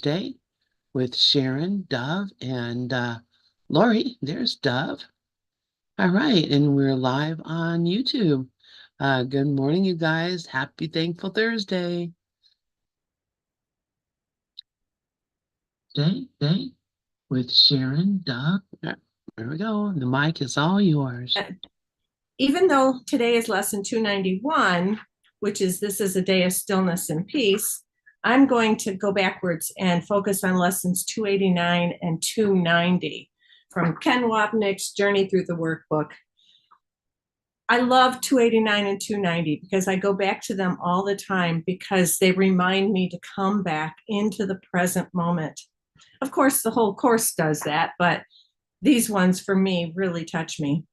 Day with Sharon, Dove, and Lori. There's Dove. All right, and we're live on YouTube. Good morning, you guys. Happy Thankful Thursday. Day with Sharon, Dove. There we go. The mic is all yours. Even though today is lesson 291, which is this is a day of stillness and peace, I'm going to go backwards and focus on lessons 289 and 290 from Ken Wapnick's Journey Through the Workbook. I love 289 and 290 because I go back to them all the time because they remind me to come back into the present moment. Of course, the whole course does that, but these ones for me really touch me.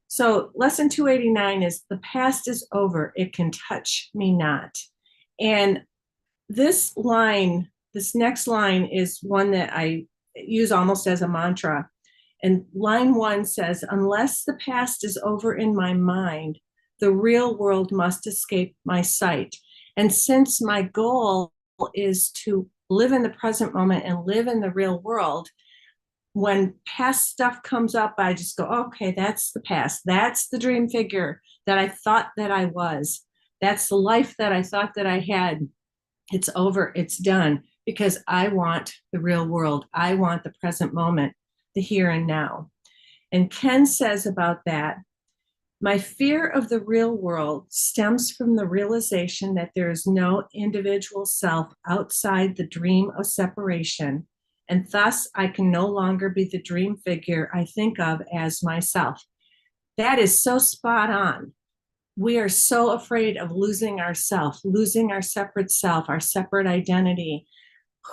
So lesson 289 is the past is over, it can touch me not. And this next line is one that I use almost as a mantra. And line 1 says, unless the past is over in my mind, the real world must escape my sight. And since my goal is to live in the present moment and live in the real world, when past stuff comes up, I just go, okay, that's the past. That's the dream figure that I thought that I was. That's the life that I thought that I had. It's over. It's done because I want the real world. I want the present moment, the here and now. And Ken says about that, my fear of the real world stems from the realization that there is no individual self outside the dream of separation, and thus I can no longer be the dream figure I think of as myself. That is so spot on. We are so afraid of losing ourself, losing our separate self, our separate identity.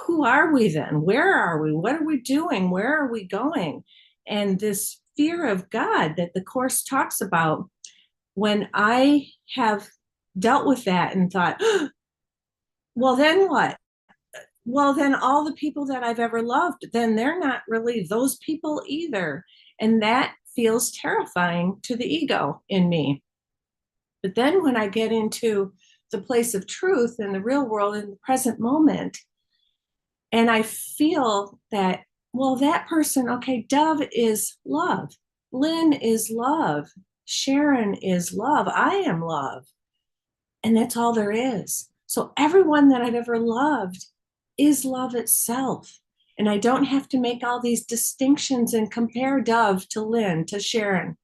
Who are we then? Where are we? What are we doing? Where are we going? And this fear of God that the Course talks about, when I have dealt with that and thought, well, then what? Well, then all the people that I've ever loved, then they're not really those people either. And that feels terrifying to the ego in me. But then when I get into the place of truth in the real world, in the present moment, and I feel that, well, that person, okay, Dove is love, Lynn is love, Sharon is love, I am love. And that's all there is. So everyone that I've ever loved is love itself. And I don't have to make all these distinctions and compare Dove to Lynn, to Sharon,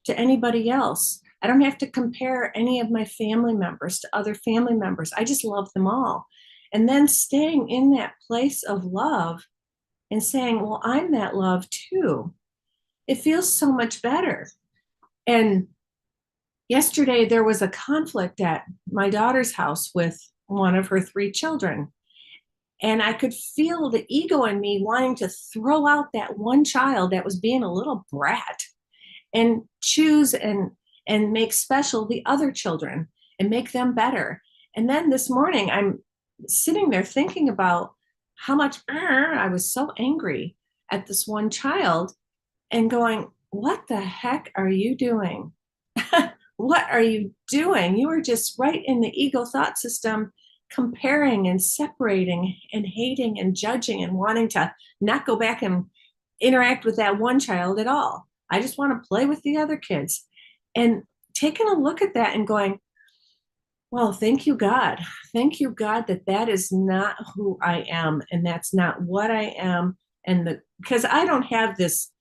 to anybody else. I don't have to compare any of my family members to other family members. I just love them all. And then staying in that place of love and saying, well, I'm that love too. It feels so much better. And yesterday there was a conflict at my daughter's house with one of her 3 children. And I could feel the ego in me wanting to throw out that one child that was being a little brat and choose and make special the other children and make them better. And then this morning, I'm sitting there thinking about how much I was so angry at this one child and going, what the heck are you doing? What are you doing? You are just right in the ego thought system, comparing and separating and hating and judging and wanting to not go back and interact with that one child at all. I just want to play with the other kids. And taking a look at that and going, well, thank you, God. Thank you, God, that that is not who I am and that's not what I am. And because I don't have this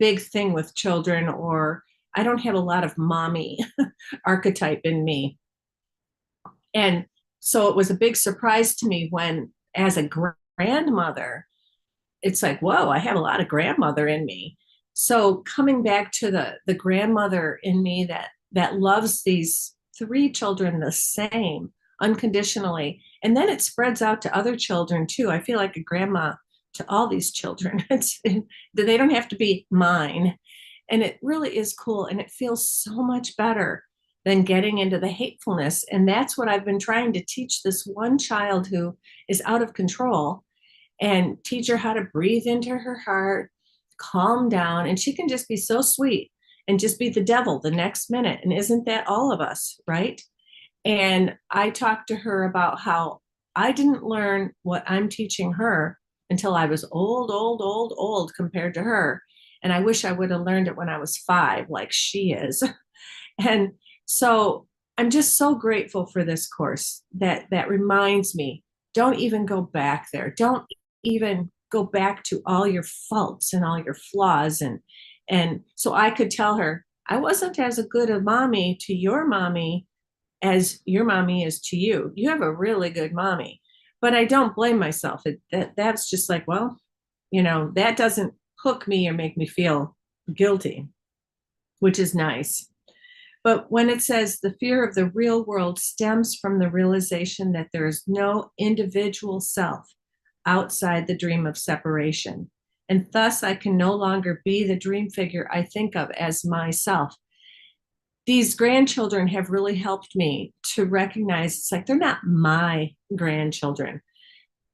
big thing with children, or I don't have a lot of mommy archetype in me. And so it was a big surprise to me when, as a grandmother, it's like, whoa, I have a lot of grandmother in me. So coming back to the grandmother in me that loves these 3 children the same unconditionally, and then it spreads out to other children too. I feel like a grandma to all these children. They don't have to be mine, and it really is cool, and it feels so much better than getting into the hatefulness. And that's what I've been trying to teach this one child who is out of control, and teach her how to breathe into her heart, calm down, and she can just be so sweet and just be the devil the next minute. And isn't that all of us, right? And I talked to her about how I didn't learn what I'm teaching her until I was old compared to her. And I wish I would have learned it when I was 5, like she is. And so I'm just so grateful for this course that reminds me, don't even go back there. Don't even go back to all your faults and all your flaws. And so I could tell her, I wasn't as a good a mommy to your mommy as your mommy is to you. You have a really good mommy. But I don't blame myself. That's just like, well, that doesn't hook me or make me feel guilty, which is nice. But when it says the fear of the real world stems from the realization that there is no individual self outside the dream of separation, and thus I can no longer be the dream figure I think of as myself. These grandchildren have really helped me to recognize it's like they're not my grandchildren.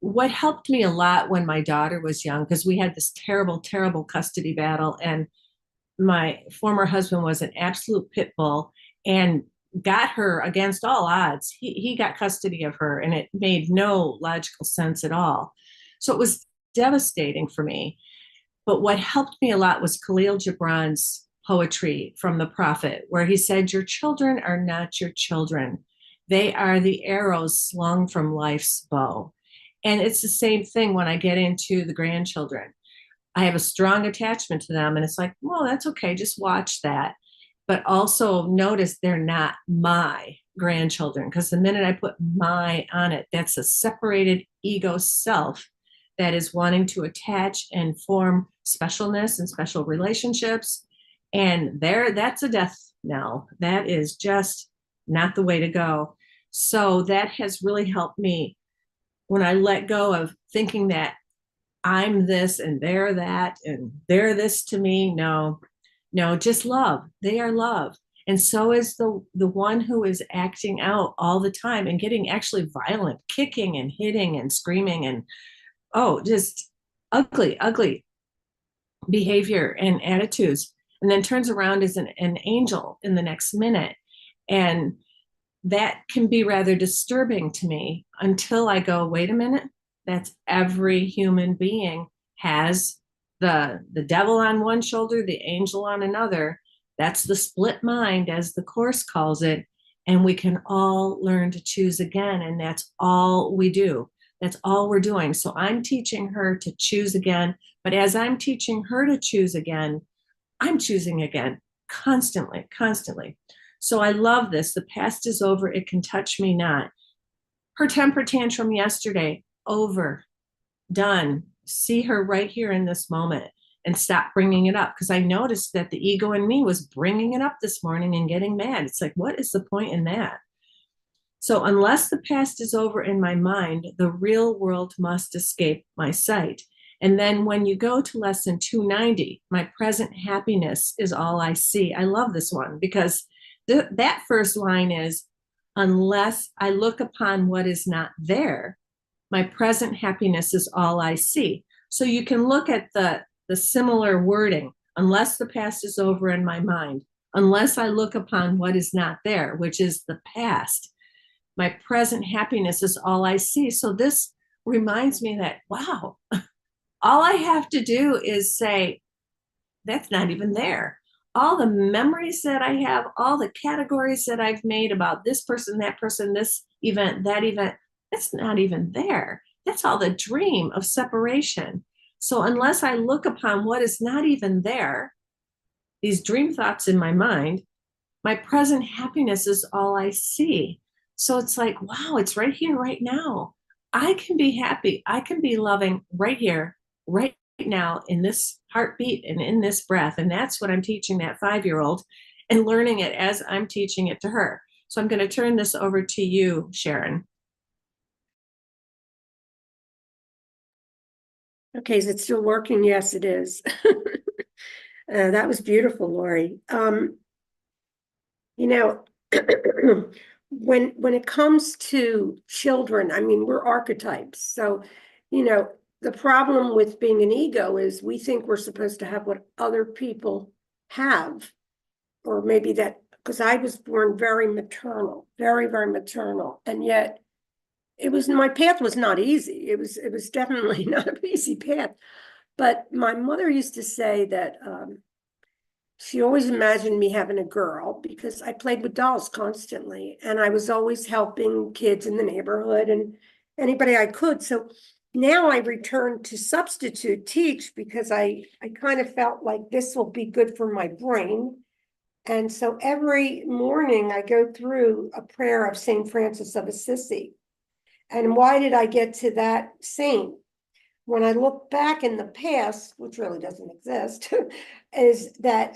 What helped me a lot when my daughter was young, because we had this terrible, terrible custody battle, and my former husband was an absolute pit bull and got her against all odds. He got custody of her, and it made no logical sense at all. So it was devastating for me. But what helped me a lot was Khalil Gibran's poetry from the prophet, where he said, your children are not your children. They are the arrows slung from life's bow. And it's the same thing when I get into the grandchildren. I have a strong attachment to them, and it's like, well, that's okay. Just watch that. But also notice they're not my grandchildren, because the minute I put my on it, that's a separated ego self that is wanting to attach and form specialness and special relationships. And that's a death knell. That is just not the way to go. So that has really helped me when I let go of thinking that I'm this and they're that and they're this to me. No, just love. They are love. And so is the one who is acting out all the time and getting actually violent, kicking and hitting and screaming and, just ugly behavior and attitudes. And then turns around as an angel in the next minute. And that can be rather disturbing to me until I go, wait a minute, that's every human being has the devil on one shoulder, the angel on another. That's the split mind, as the course calls it. And we can all learn to choose again. And that's all we do. That's all we're doing. So I'm teaching her to choose again. But as I'm teaching her to choose again, I'm choosing again constantly. So I love this. The past is over. It can touch me not. Her temper tantrum yesterday, over, done. See her right here in this moment and stop bringing it up, because I noticed that the ego in me was bringing it up this morning and getting mad. It's like, what is the point in that? So unless the past is over in my mind, the real world must escape my sight. And then when you go to lesson 290, my present happiness is all I see. I love this one because that first line is, unless I look upon what is not there, my present happiness is all I see. So you can look at the similar wording, unless the past is over in my mind, unless I look upon what is not there, which is the past, my present happiness is all I see. So this reminds me that, wow, all I have to do is say, that's not even there. All the memories that I have, all the categories that I've made about this person, this event, that event, that's not even there. That's all the dream of separation. So unless I look upon what is not even there, these dream thoughts in my mind, my present happiness is all I see. So it's like, wow, it's right here, right now. I can be happy. I can be loving right here, right now, in this heartbeat and in this breath. And that's what I'm teaching that 5-year-old and learning it as I'm teaching it to her. So I'm going to turn this over to you, Sharon. Okay, is it still working? Yes, it is. That was beautiful, Lorri. You know, when it comes to children, I mean, we're archetypes. So, the problem with being an ego is we think we're supposed to have what other people have, or maybe that, because I was born very maternal, very, very maternal. And yet my path was not easy. It was definitely not an easy path. But my mother used to say that she always imagined me having a girl because I played with dolls constantly, and I was always helping kids in the neighborhood and anybody I could. So now I return to substitute teach because I kind of felt like this will be good for my brain. And so every morning I go through a prayer of St. Francis of Assisi. And why did I get to that saint? When I look back in the past, which really doesn't exist, is that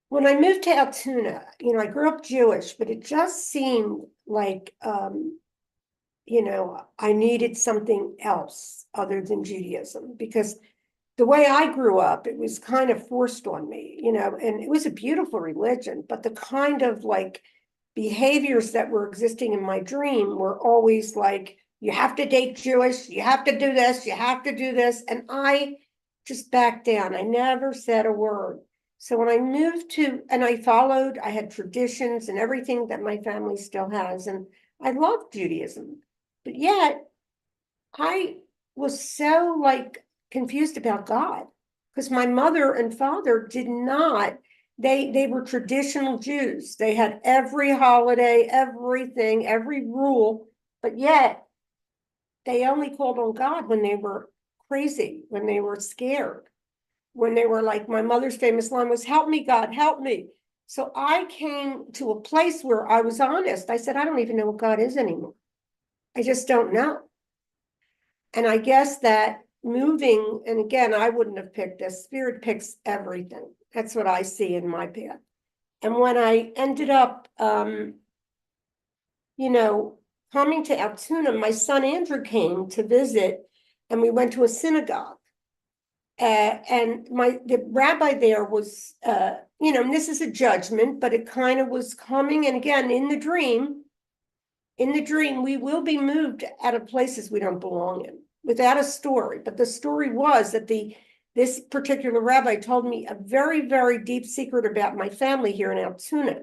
when I moved to Altoona, I grew up Jewish, but it just seemed like, I needed something else other than Judaism, because the way I grew up, it was kind of forced on me, and it was a beautiful religion, but the kind of like behaviors that were existing in my dream were always like, you have to date Jewish, you have to do this, you have to do this. And I just backed down. I never said a word. So when I moved and I had traditions and everything that my family still has. And I loved Judaism, but yet I was so like confused about God, because my mother and father did not, they were traditional Jews. They had every holiday, everything, every rule, but yet they only called on God when they were crazy, when they were scared, when they were like, my mother's famous line was, help me, God, help me. So I came to a place where I was honest. I said, I don't even know what God is anymore. I just don't know. And I guess that moving, and again, I wouldn't have picked this, Spirit picks everything. That's what I see in my path. And when I ended up, coming to Altoona, my son Andrew came to visit, and we went to a synagogue. And the rabbi there was, and this is a judgment, but it kind of was coming. And again, in the dream, we will be moved out of places we don't belong in, without a story. But the story was that this particular rabbi told me a very, very deep secret about my family here in Altoona.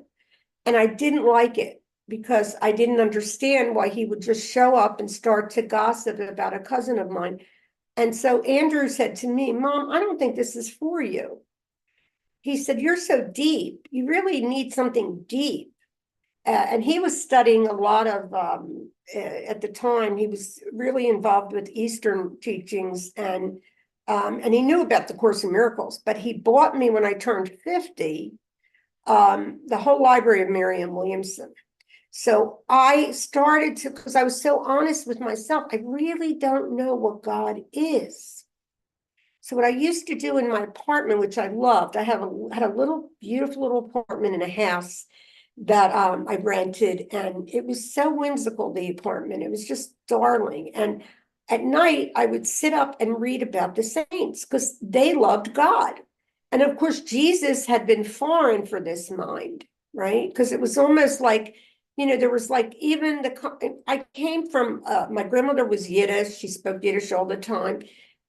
And I didn't like it, because I didn't understand why he would just show up and start to gossip about a cousin of mine. And so Andrew said to me, Mom, I don't think this is for you. He said, you're so deep. You really need something deep. And he was studying a lot of, at the time, he was really involved with Eastern teachings, and he knew about the Course in Miracles, but he bought me, when I turned 50, the whole library of Marianne Williamson. So I started to, because I was so honest with myself, I really don't know what God is. So what I used to do in my apartment, which I loved, I had a little beautiful little apartment in a house that I rented, and it was so whimsical, the apartment. It was just darling. And at night, I would sit up and read about the saints, because they loved God. And of course, Jesus had been foreign for this mind, right? Because it was almost like, there was like, even I came from, my grandmother was Yiddish. She spoke Yiddish all the time.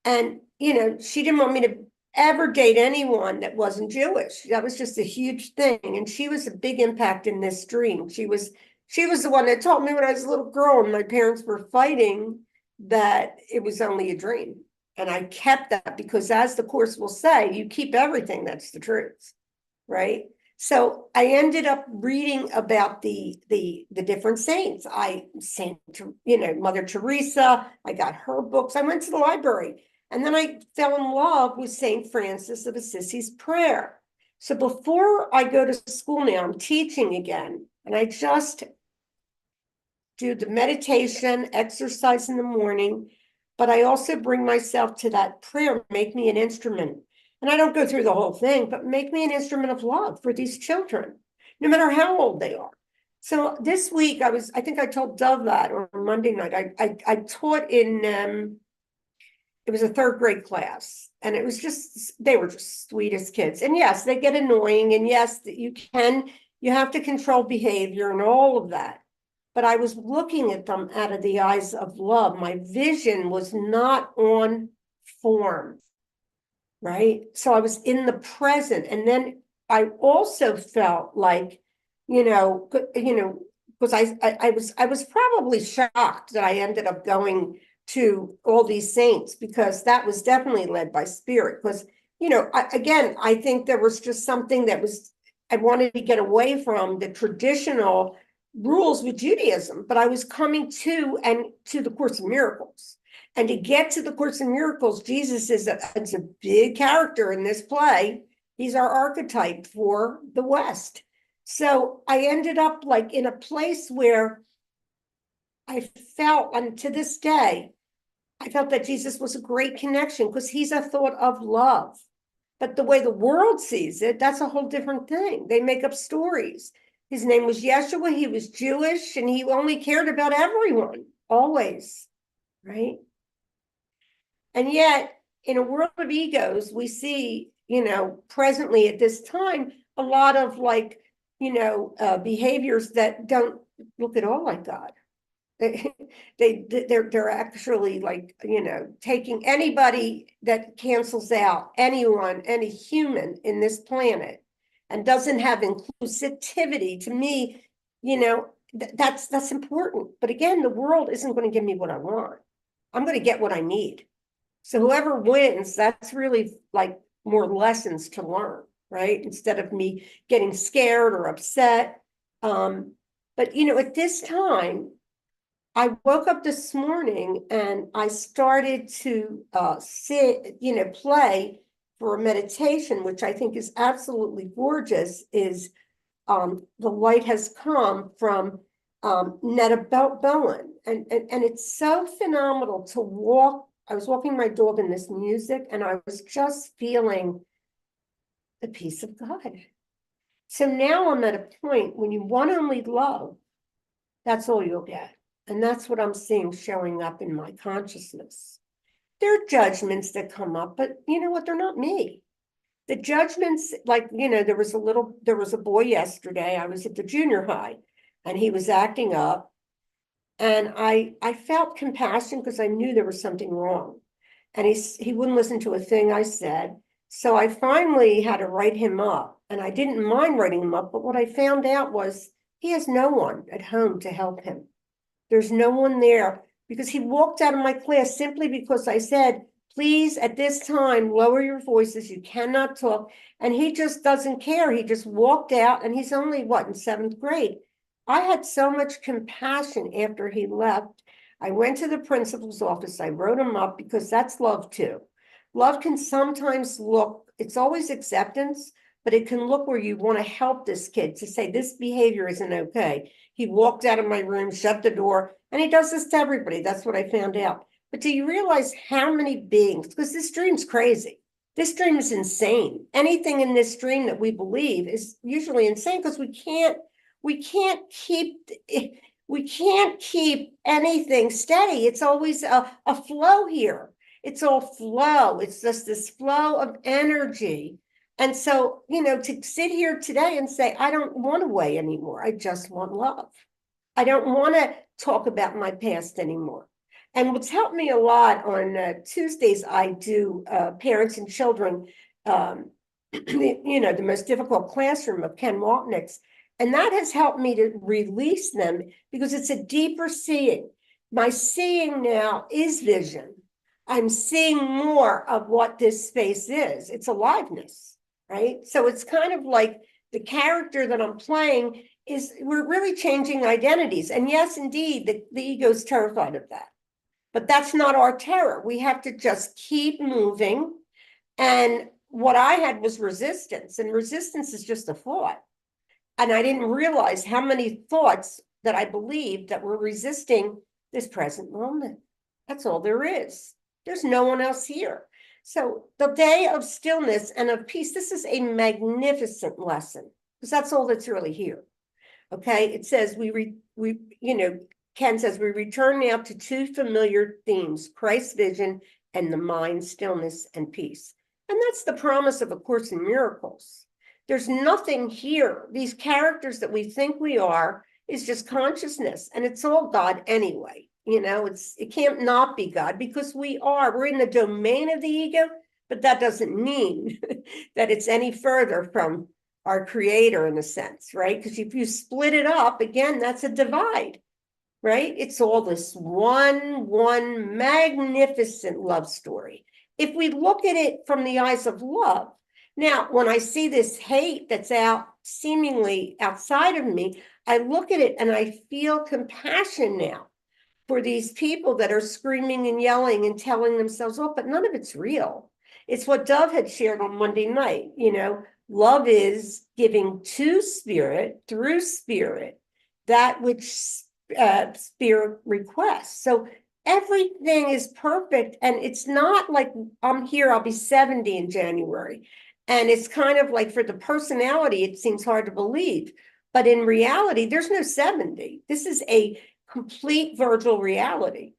And, she didn't want me to ever date anyone that wasn't Jewish. That was just a huge thing. And she was a big impact in this dream. She was the one that told me when I was a little girl and my parents were fighting that it was only a dream. And I kept that, because as the Course will say, you keep everything that's the truth, right? So I ended up reading about the different saints. Mother Teresa, I got her books. I went to the library. And then I fell in love with St. Francis of Assisi's prayer. So before I go to school now, I'm teaching again, and I just do the meditation, exercise in the morning, but I also bring myself to that prayer, make me an instrument. And I don't go through the whole thing, but make me an instrument of love for these children, no matter how old they are. So this week I think I told Dove that on Monday night. I taught in, it was a third grade class, and it was they were just sweetest kids. And yes, they get annoying, and yes, you have to control behavior and all of that. But I was looking at them out of the eyes of love. My vision was not on form, right? So I was in the present. And then I also felt like, because I was probably shocked that I ended up going to all these saints, because that was definitely led by spirit. Because, again, I think there was just something that was, I wanted to get away from the traditional rules with Judaism, but I was coming to the Course in Miracles. And to get to the Course in Miracles, Jesus is a big character in this play. He's our archetype for the West. So I ended up like in a place where I felt, and to this day, I felt that Jesus was a great connection, because he's a thought of love. But the way the world sees it, that's a whole different thing. They make up stories. His name was Yeshua. He was Jewish, and he only cared about everyone, always, right? And yet, in a world of egos, we see, presently at this time, a lot of like, behaviors that don't look at all like God. They're actually like, taking anybody that cancels out anyone, any human in this planet, and doesn't have inclusivity. To me, that's important. But again, the world isn't going to give me what I want. I'm going to get what I need. So whoever wins, that's really like more lessons to learn, right? Instead of me getting scared or upset. But at this time, I woke up this morning and I started to play for a meditation, which I think is absolutely gorgeous, is The Light Has Come from Netta Bowen. And it's so phenomenal to walk. I was walking my dog in this music, and I was just feeling the peace of God. So now I'm at a point when you want only love, that's all you'll get. And that's what I'm seeing showing up in my consciousness. There are judgments that come up, but you know what? They're not me. The judgments, like, there was a boy yesterday. I was at the junior high, and he was acting up. And I felt compassion, because I knew there was something wrong. And he wouldn't listen to a thing I said. So I finally had to write him up. And I didn't mind writing him up, but what I found out was he has no one at home to help him. There's no one there, because he walked out of my class simply because I said, please, at this time, lower your voices. You cannot talk. And he just doesn't care. He just walked out, and he's only, in 7th grade. I had so much compassion after he left. I went to the principal's office. I wrote him up, because that's love too. Love can sometimes look, it's always acceptance, but it can look where you want to help this kid, to say this behavior isn't okay. He walked out of my room, shut the door, and he does this to everybody. That's what I found out. But do you realize how many beings, because this dream's crazy. This dream is insane. Anything in this dream that we believe is usually insane, because we can't keep anything steady. It's always a flow here. It's all flow. It's just this flow of energy. And so, to sit here today and say, I don't want to weigh anymore. I just want love. I don't want to talk about my past anymore. And what's helped me a lot on Tuesdays, I do parents and children, the most difficult classroom of Ken Waltnick's. And that has helped me to release them, because it's a deeper seeing. My seeing now is vision. I'm seeing more of what this space is. It's aliveness, right? So it's kind of like the character that I'm playing is, we're really changing identities. And yes, indeed, the ego is terrified of that. But that's not our terror. We have to just keep moving. And what I had was resistance, and resistance is just a thought. And I didn't realize how many thoughts that I believed that were resisting this present moment. That's all there is. There's no one else here. So the day of stillness and of peace, this is a magnificent lesson, because that's all that's really here. Okay, it says Ken says, we return now to two familiar themes, Christ's vision and the mind, stillness and peace. And that's the promise of A Course in Miracles. There's nothing here. These characters that we think we are is just consciousness, and it's all God anyway. It can't not be God, because we're in the domain of the ego, but that doesn't mean that it's any further from our creator in a sense, right? Because if you split it up, again, that's a divide, right? It's all this one magnificent love story. If we look at it from the eyes of love, now, when I see this hate that's out seemingly outside of me, I look at it and I feel compassion now for these people that are screaming and yelling and telling themselves, oh, but none of it's real. It's what Dove had shared on Monday night. Love is giving to spirit, through spirit, that which spirit requests. So everything is perfect. And it's not like I'm here, I'll be 70 in January. And it's kind of like for the personality, it seems hard to believe. But in reality, there's no 70. This is a complete virtual reality.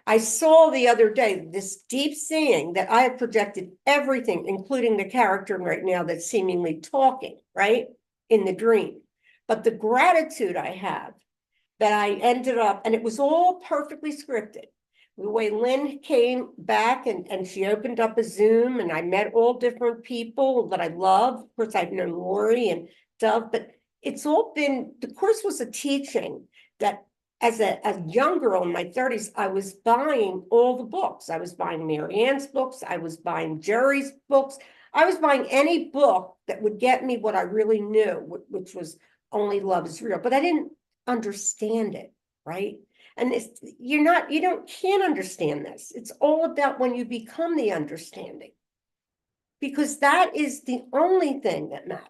I saw the other day this deep seeing that I have projected everything, including the character right now that's seemingly talking, right, in the dream. But the gratitude I have that I ended up, and it was all perfectly scripted. The way Lynn came back and she opened up a Zoom and I met all different people that I love. Of course, I've known Lorri and Dove, but it's all been, the course was a teaching that as a young girl in my 30s, I was buying all the books. I was buying Mary Ann's books. I was buying Jerry's books. I was buying any book that would get me what I really knew, which was only love is real. But I didn't understand it, right? And can't understand this. It's all about when you become the understanding. Because that is the only thing that matters,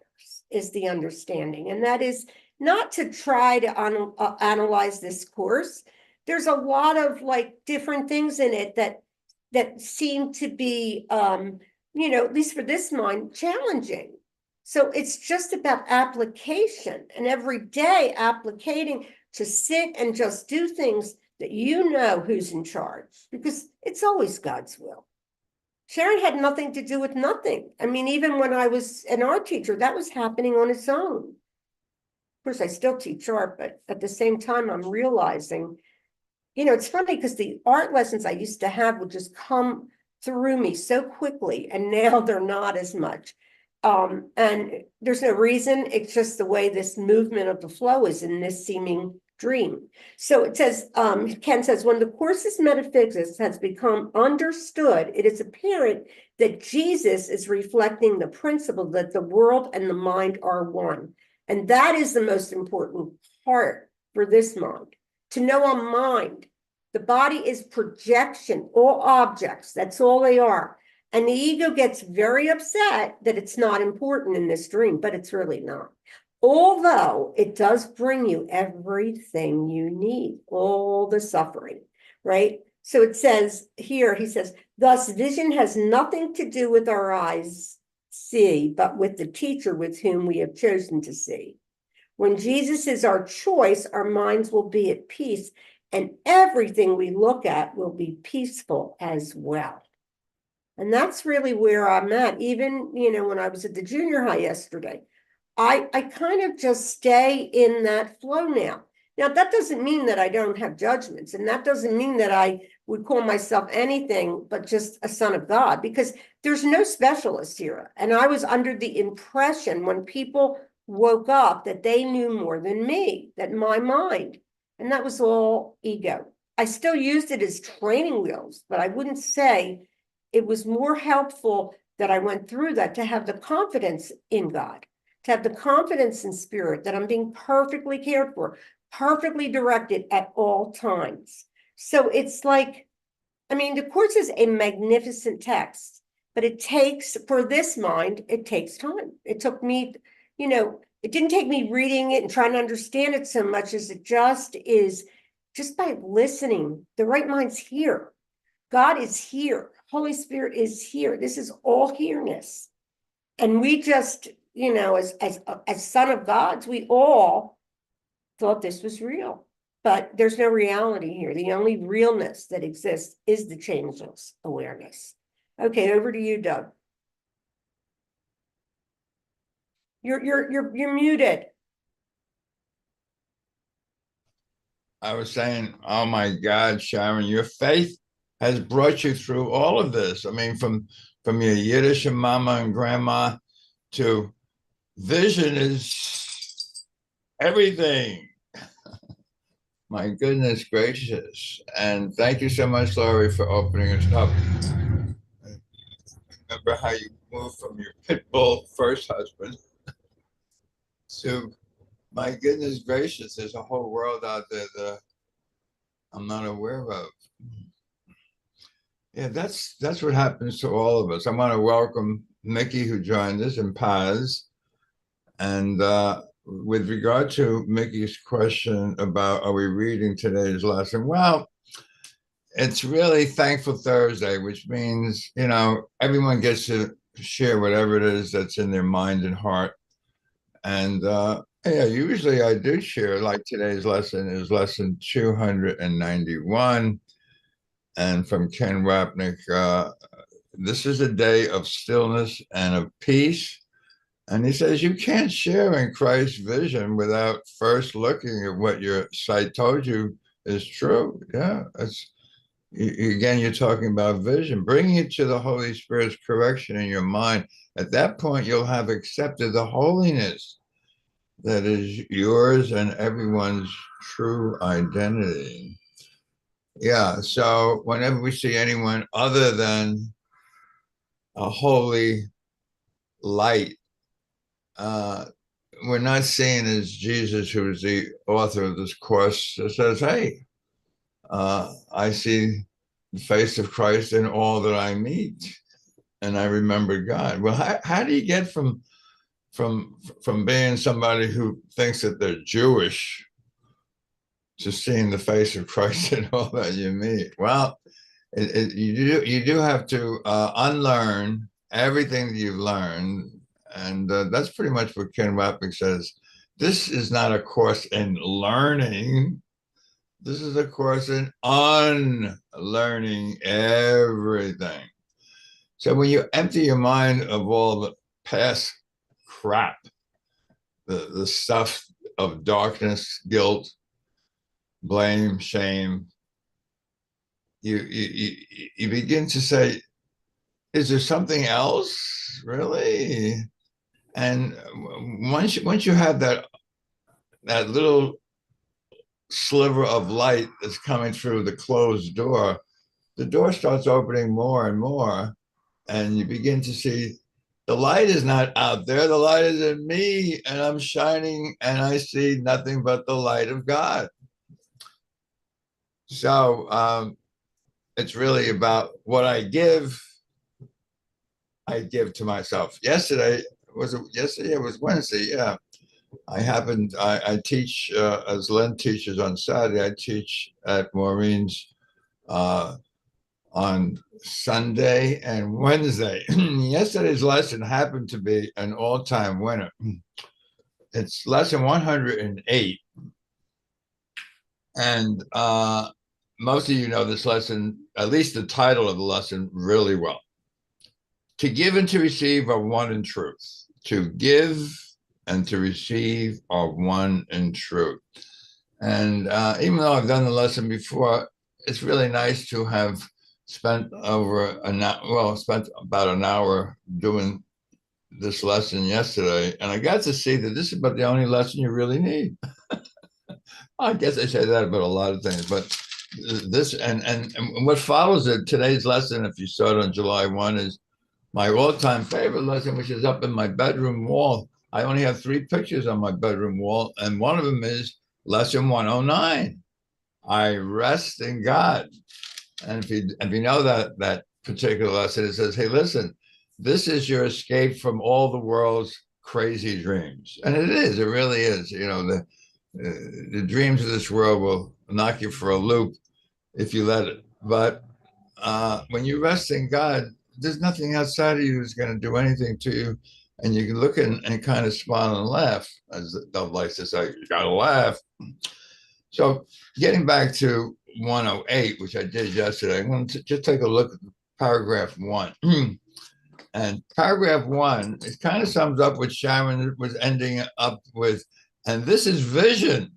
is the understanding. And that is not to try to analyze this course. There's a lot of different things in it that seem to be, at least for this mind, challenging. So it's just about application and every day applicating to sit and just do things that who's in charge, because it's always God's will. Sharon had nothing to do with nothing. I mean, even when I was an art teacher, that was happening on its own. Of course, I still teach art, but at the same time, I'm realizing, it's funny because the art lessons I used to have would just come through me so quickly, and now they're not as much. And there's no reason. It's just the way this movement of the flow is in this seeming dream. So it says, Ken says, when the course's metaphysics has become understood, it is apparent that Jesus is reflecting the principle that the world and the mind are one. And that is the most important part for this mind, to know a mind. The body is projection, all objects, that's all they are. And the ego gets very upset that it's not important in this dream, but it's really not. Although it does bring you everything you need, all the suffering, right? So it says here, he says, thus vision has nothing to do with our eyes see, but with the teacher with whom we have chosen to see. When Jesus is our choice, our minds will be at peace, and everything we look at will be peaceful as well. And that's really where I'm at. Even, when I was at the junior high yesterday, I kind of just stay in that flow now. Now, that doesn't mean that I don't have judgments, and that doesn't mean that I would call myself anything but just a son of God, because there's no specialist here. And I was under the impression when people woke up that they knew more than me, that my mind, and that was all ego. I still used it as training wheels, but I wouldn't say it was more helpful that I went through that to have the confidence in God, to have the confidence in spirit that I'm being perfectly cared for, perfectly directed at all times. So it's like, the course is a magnificent text, but it takes, for this mind, it takes time. It took me, it didn't take me reading it and trying to understand it so much as it just is, just by listening. The right mind's here. God is here. Holy Spirit is here. This is all here-ness. And we just, as son of gods, we all thought this was real. But there's no reality here. The only realness that exists is the changeless awareness. Okay, over to you, Doug. You're muted. I was saying, oh my God, Sharon, your faith has brought you through all of this. I mean, from your Yiddish and mama and grandma to vision is everything. My goodness gracious. And thank you so much, Lorri, for opening us up. Remember how you moved from your pit bull first husband to, my goodness gracious, there's a whole world out there that I'm not aware of. Yeah, that's what happens to all of us. I want to welcome Mickey, who joined us, and Paz. And with regard to Mickey's question about are we reading today's lesson? Well, it's really Thankful Thursday, which means, you know, everyone gets to share whatever it is that's in their mind and heart. And yeah, usually I do share, like today's lesson is lesson 291. And from Ken Wapnick, this is a day of stillness and of peace. And he says, you can't share in Christ's vision without first looking at what your sight told you is true. Yeah, it's, again, you're talking about vision, bringing it to the Holy Spirit's correction in your mind. At that point, you'll have accepted the holiness that is yours and everyone's true identity. Yeah, so whenever we see anyone other than a holy light, we're not seeing as Jesus, who is the author of this course, that says, hey, I see the face of Christ in all that I meet, and I remember God. Well, how do you get from being somebody who thinks that they're Jewish to seeing the face of Christ in all that you meet? Well, you do have to unlearn everything that you've learned. And that's pretty much what Ken Wapnick says. This is not a course in learning. This is a course in unlearning everything. So when you empty your mind of all the past crap, the stuff of darkness, guilt, blame, shame, you begin to say, is there something else, really? And once you have that little sliver of light that's coming through the closed door, the door starts opening more and more, and you begin to see the light is not out there, the light is in me, and I'm shining, and I see nothing but the light of God. So it's really about what I give to myself. Yesterday, was it yesterday? It was Wednesday. Yeah. I teach, as Len teaches on Saturday, I teach at Maureen's on Sunday and Wednesday. Yesterday's lesson happened to be an all-time winner. It's lesson 108. And most of you know this lesson, at least the title of the lesson, really well. To give and to receive are one in truth. To give and to receive are one in truth. And even though I've done the lesson before, it's really nice to have spent about an hour doing this lesson yesterday. And I got to see that this is about the only lesson you really need. I guess I say that about a lot of things, but this and what follows it, today's lesson, if you saw it on July 1, is my all-time favorite lesson, which is up in my bedroom wall. I only have 3 pictures on my bedroom wall, and one of them is lesson 109. I rest in God. And if you know that particular lesson, it says, hey, listen, this is your escape from all the world's crazy dreams. And it is, it really is. You know, the dreams of this world will knock you for a loop if you let it. But when you rest in God, there's nothing outside of you that's going to do anything to you. And you can look and kind of smile and laugh, as Dove likes to say, you got to laugh. So getting back to 108, which I did yesterday, I want to just take a look at paragraph 1. And paragraph 1, it kind of sums up what Sharon was ending up with. And this is vision.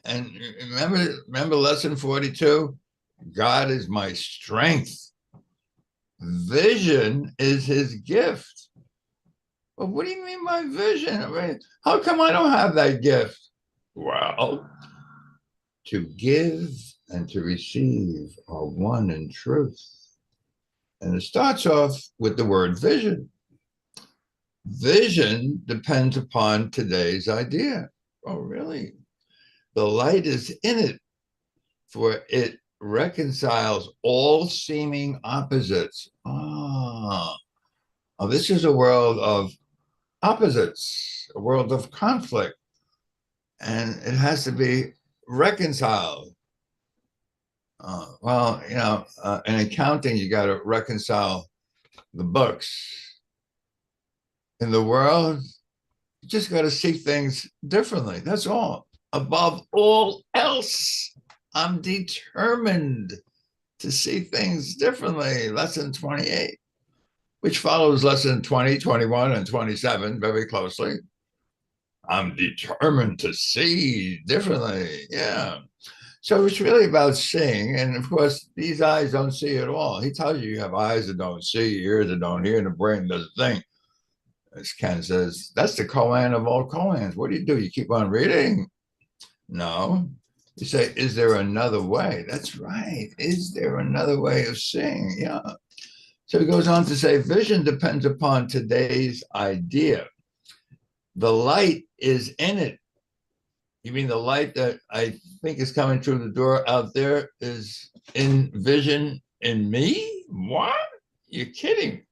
And remember lesson 42? God is my strength. Vision is his gift. Well, what do you mean by vision? I mean, how come I don't have that gift? Well, to give and to receive are one in truth. And it starts off with the word vision. Vision depends upon today's idea. Oh, really? The light is in it, for it reconciles all seeming opposites. Oh, this is a world of opposites, a world of conflict, and it has to be reconciled. Well, in accounting, you got to reconcile the books. In the world, you just got to see things differently. That's all. Above all else, I'm determined to see things differently. Lesson 28, which follows lesson 20, 21, and 27 very closely. I'm determined to see differently. Yeah. So it's really about seeing. And of course, these eyes don't see at all. He tells you have eyes that don't see, ears that don't hear, and the brain doesn't think. As Ken says, that's the koan of all koans. What do? You keep on reading? No. You say, is there another way? That's right. Is there another way of seeing? Yeah. So he goes on to say, vision depends upon today's idea. The light is in it. You mean the light that I think is coming through the door out there is in vision in me? What? You're kidding.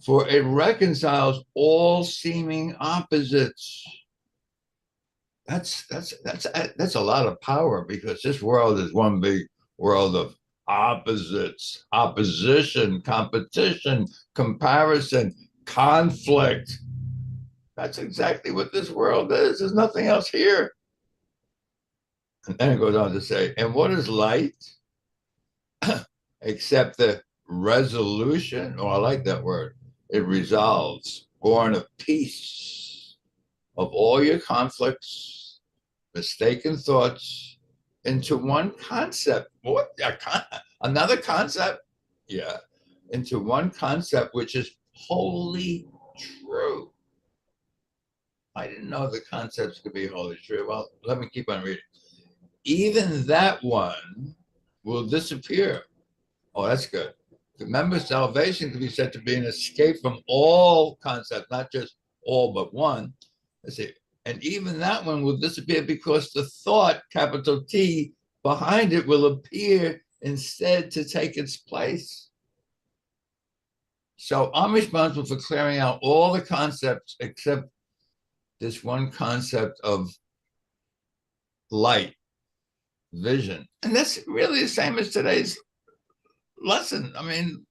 For it reconciles all seeming opposites. That's a lot of power, because this world is one big world of opposites, opposition, competition, comparison, conflict. That's exactly what this world is. There's nothing else here. And then it goes on to say, and what is light except the resolution? Oh, I like that word. It resolves, born of peace, of all your conflicts, mistaken thoughts, into one concept. What? Another concept? Yeah. Into one concept, which is wholly true. I didn't know the concepts could be wholly true. Well, let me keep on reading. Even that one will disappear. Oh, that's good. Remember, salvation can be said to be an escape from all concepts, not just all but one. Let's see. And even that one will disappear, because the thought, capital T, behind it will appear instead to take its place. So I'm responsible for clearing out all the concepts except this one concept of light, vision. And that's really the same as today's lesson. I mean,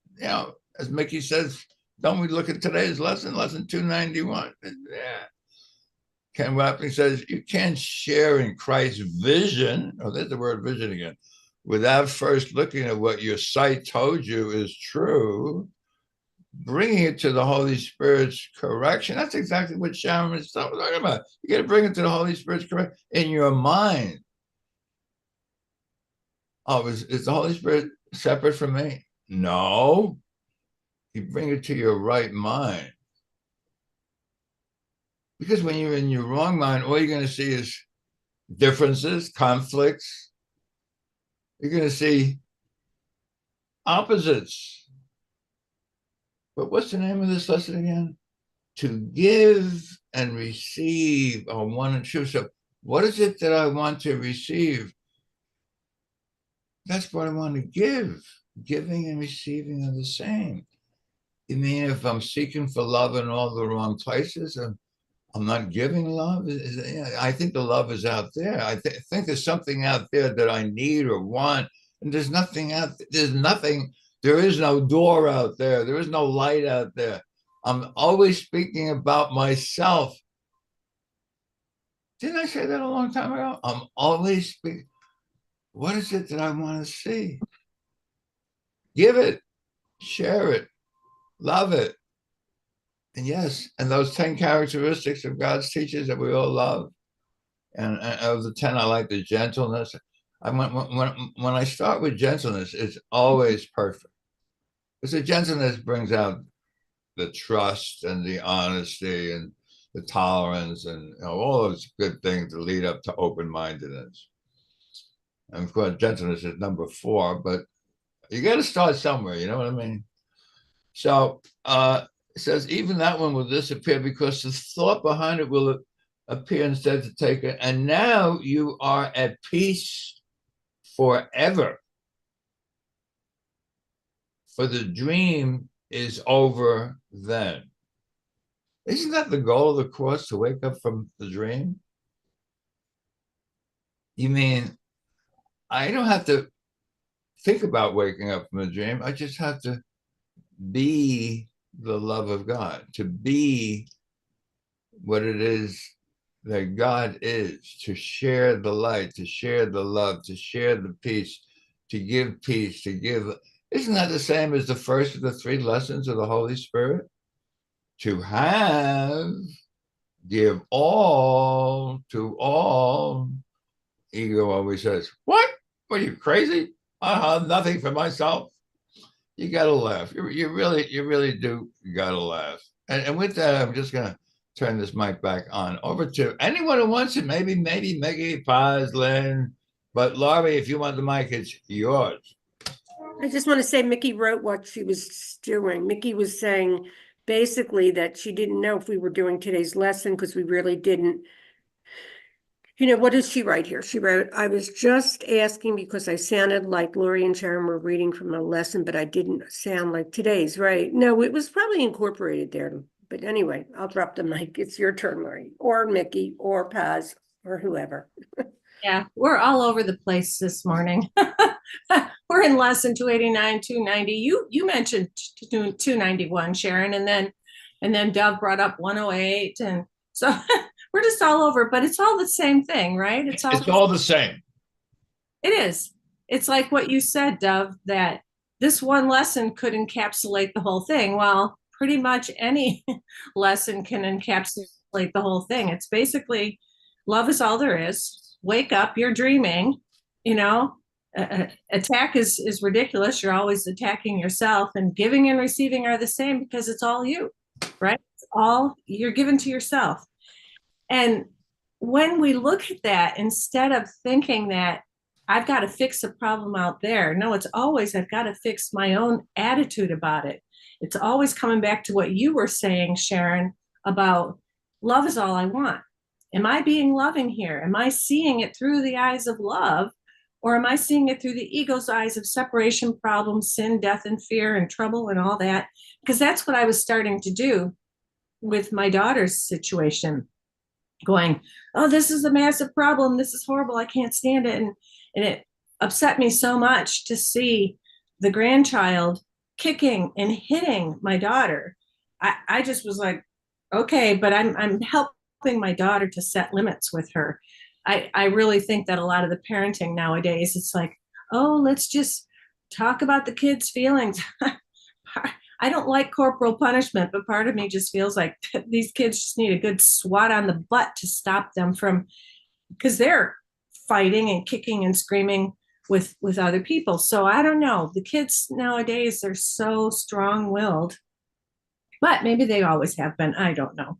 as Mickey says, don't we look at today's lesson, lesson 291? Yeah. Ken Wapping says, you can't share in Christ's vision. Oh, there's the word vision again. Without first looking at what your sight told you is true, bringing it to the Holy Spirit's correction. That's exactly what Sharon is talking about. You got to bring it to the Holy Spirit's correction in your mind. Oh, is the Holy Spirit separate from me? No. You bring it to your right mind. Because when you're in your wrong mind, all you're going to see is differences, conflicts. You're going to see opposites. But what's the name of this lesson again? To give and receive are one and true. So what is it that I want to receive? That's what I want to give. Giving and receiving are the same. You mean if I'm seeking for love in all the wrong places, I'm not giving love? I think the love is out there. I think there's something out there that I need or want, and there's nothing out there. There's nothing. There is no door out there. There is no light out there. I'm always speaking about myself. Didn't I say that a long time ago? I'm always speaking. What is it that I want to see? Give it, share it, love it. And yes, and those 10 characteristics of God's teachers that we all love. And of the 10, I like the gentleness. When I start with gentleness, it's always perfect. Because the gentleness brings out the trust and the honesty and the tolerance and all those good things that lead up to open-mindedness. And of course, gentleness is number 4, but you got to start somewhere. You know what I mean? So it says even that one will disappear because the thought behind it will appear instead to take it. And now you are at peace forever. For the dream is over then. Isn't that the goal of the course, to wake up from the dream? You mean I don't have to think about waking up from a dream. I just have to be the love of God, to be what it is that God is, to share the light, to share the love, to share the peace, to give peace, to give. Isn't that the same as the first of the 3 lessons of the Holy Spirit? To have, give all to all. Ego always says, what? What are you, crazy? I have nothing for myself. You got to laugh. You really do got to laugh. And with that, I'm just going to turn this mic back on over to anyone who wants it. Maybe Maggie, Paz, Lynn. But Lorri, if you want the mic, it's yours. I just want to say Mickey wrote what she was doing. Mickey was saying basically that she didn't know if we were doing today's lesson because we really didn't. You know, what does she write here? She wrote, I was just asking because I sounded like Lorri and Sharon were reading from a lesson, but I didn't sound like today's, right? No, it was probably incorporated there. But anyway, I'll drop the mic. It's your turn, Lorri, or Mickey, or Paz, or whoever. Yeah, we're all over the place this morning. We're in lesson 289, 290. You mentioned 291, Sharon, and then Dove brought up 108, and so we're just all over, but it's all the same thing, right? It's all the same. It is. It's like what you said, Dove, that this one lesson could encapsulate the whole thing. Well, pretty much any lesson can encapsulate the whole thing. It's basically love is all there is. Wake up, you're dreaming, you know. Attack is ridiculous. You're always attacking yourself, and giving and receiving are the same because it's all you, right? It's all you're given to yourself. And when we look at that, instead of thinking that I've got to fix a problem out there, no, it's always I've got to fix my own attitude about it. It's always coming back to what you were saying, Sharon, about love is all I want. Am I being loving here? Am I seeing it through the eyes of love? Or am I seeing it through the ego's eyes of separation, problems, sin, death, and fear, and trouble, and all that? Because that's what I was starting to do with my daughter's situation. Going, oh, this is a massive problem. This is horrible. I can't stand it. And it upset me so much to see the grandchild kicking and hitting my daughter. I just was like, okay, but I'm helping my daughter to set limits with her. I really think that a lot of the parenting nowadays, it's like, oh, let's just talk about the kids' feelings. I don't like corporal punishment, but part of me just feels like these kids just need a good swat on the butt to stop them from, because they're fighting and kicking and screaming with other people. So I don't know. The kids nowadays, they're so strong-willed, but maybe they always have been. I don't know.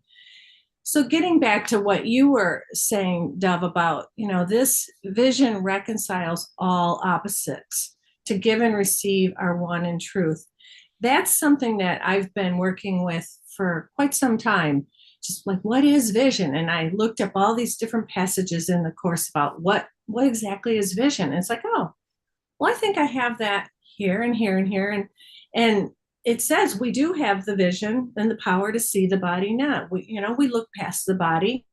So getting back to what you were saying, Dove, about, you know, this vision reconciles all opposites. To give and receive are one in truth. That's something that I've been working with for quite some time. Just like, what is vision? And I looked up all these different passages in the course about what exactly is vision. And it's like, oh, well, I think I have that here and here and here. And it says we do have the vision and the power to see the body not. We look past the body.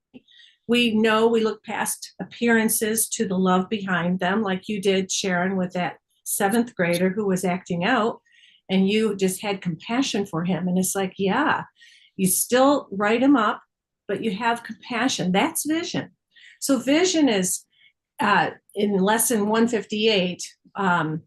We know we look past appearances to the love behind them, like you did, Sharon, with that 7th grader who was acting out, and you just had compassion for him. And it's like, yeah, you still write him up, but you have compassion. That's vision. So vision is in lesson 158.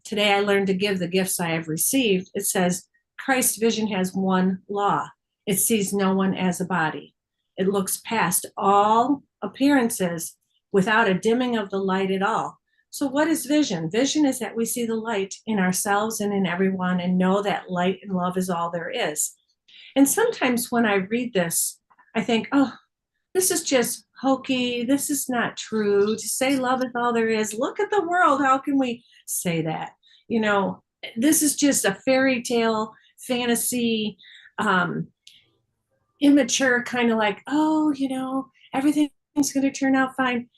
Today I learned to give the gifts I have received. It says, Christ's vision has one law. It sees no one as a body. It looks past all appearances without a dimming of the light at all. So what is vision? Vision is that we see the light in ourselves and in everyone and know that light and love is all there is. And sometimes when I read this, I think, oh, this is just hokey. This is not true. To say love is all there is. Look at the world. How can we say that? You know, this is just a fairy tale, fantasy, um, immature kind of like, oh, you know, everything's going to turn out fine.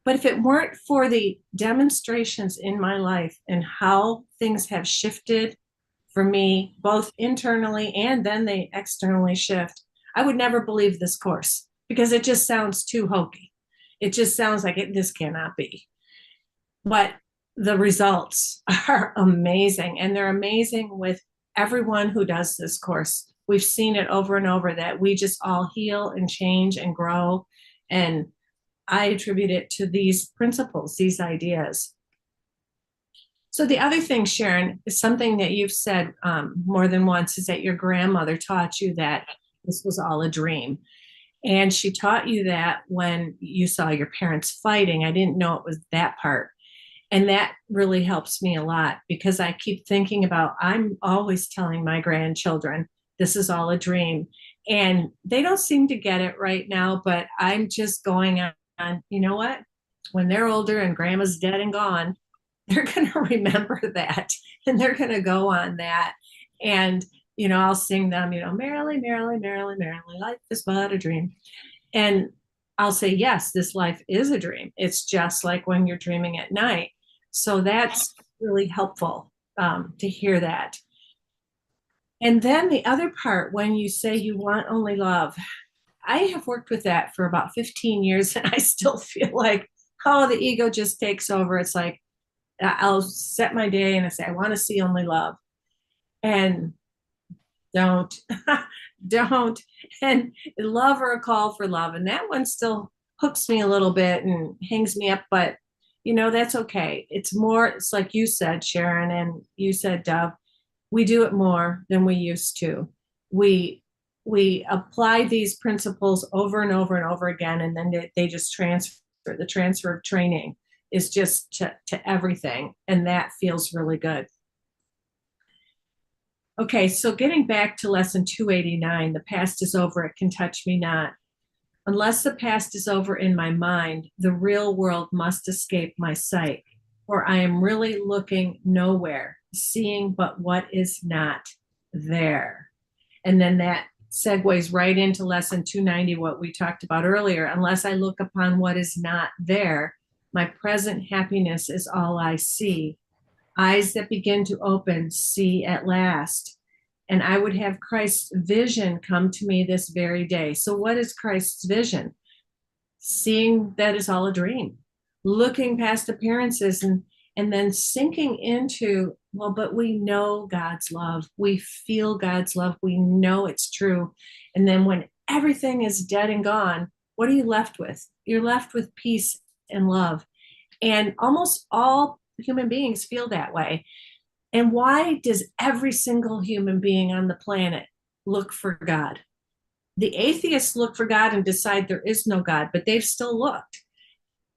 But if it weren't for the demonstrations in my life and how things have shifted for me, both internally and then they externally shift, I would never believe this course because it just sounds too hokey. It just sounds like this cannot be. But the results are amazing, and they're amazing with everyone who does this course. We've seen it over and over that we just all heal and change and grow. And I attribute it to these principles, these ideas. So the other thing, Sharon, is something that you've said more than once, is that your grandmother taught you that this was all a dream. And she taught you that when you saw your parents fighting. I didn't know it was that part. And that really helps me a lot because I keep thinking about, I'm always telling my grandchildren, this is all a dream. And they don't seem to get it right now, but I'm just going on, you know what? When they're older and grandma's dead and gone, they're going to remember that and they're going to go on that. And, you know, I'll sing them, you know, merrily, merrily, merrily, merrily, life is but a dream. And I'll say, yes, this life is a dream. It's just like when you're dreaming at night. So that's really helpful to hear that. And then the other part, when you say you want only love, I have worked with that for about 15 years and I still feel like, oh, the ego just takes over. It's like, I'll set my day and I say, I want to see only love. And don't, don't. And love or a call for love. And that one still hooks me a little bit and hangs me up, but you know, that's okay. It's more, it's like you said, Sharon, and you said, Dove, we do it more than we used to. We apply these principles over and over and over again, and then they just transfer. The transfer of training is just to everything, and that feels really good. Okay, so getting back to lesson 289, the past is over, it can touch me not. Unless the past is over in my mind, the real world must escape my sight, for I am really looking nowhere, seeing but what is not there. And then that segues right into lesson 290, what we talked about earlier. Unless I look upon what is not there, my present happiness is all I see. Eyes that begin to open see at last. And I would have Christ's vision come to me this very day. So what is Christ's vision? Seeing that is all a dream, looking past appearances and then sinking into, well, but we know God's love. We feel God's love. We know it's true. And then when everything is dead and gone, what are you left with? You're left with peace and love. And almost all human beings feel that way. And why does every single human being on the planet look for God? The atheists look for God and decide there is no God, but they've still looked.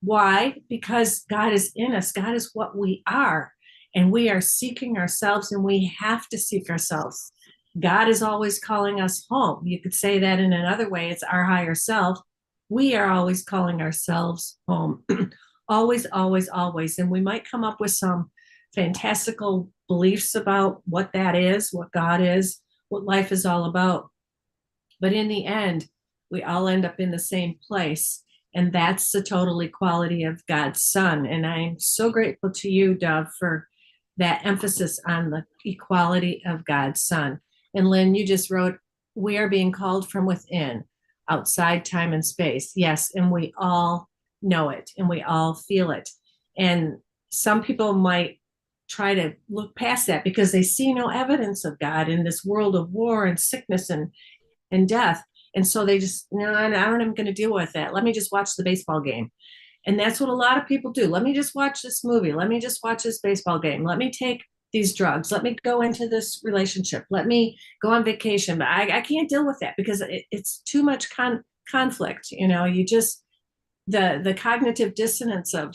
Why? Because God is in us. God is what we are. And we are seeking ourselves, and we have to seek ourselves. God is always calling us home. You could say that in another way. It's our higher self. We are always calling ourselves home. Always, always, always. And we might come up with some fantastical beliefs about what that is, what God is, what life is all about. But in the end, we all end up in the same place. And that's the total equality of God's Son. And I'm so grateful to you, Dove, for that emphasis on the equality of God's Son. And Lynn, you just wrote, we are being called from within, outside time and space. Yes, and we all know it and we all feel it. And some people might try to look past that because they see no evidence of God in this world of war and sickness and death. And so they just, no, I'm not going to deal with that. Let me just watch the baseball game. And that's what a lot of people do. Let me just watch this movie. Let me just watch this baseball game. Let me take these drugs. Let me go into this relationship. Let me go on vacation. But I can't deal with that because it's too much conflict. You know, you just, the cognitive dissonance of,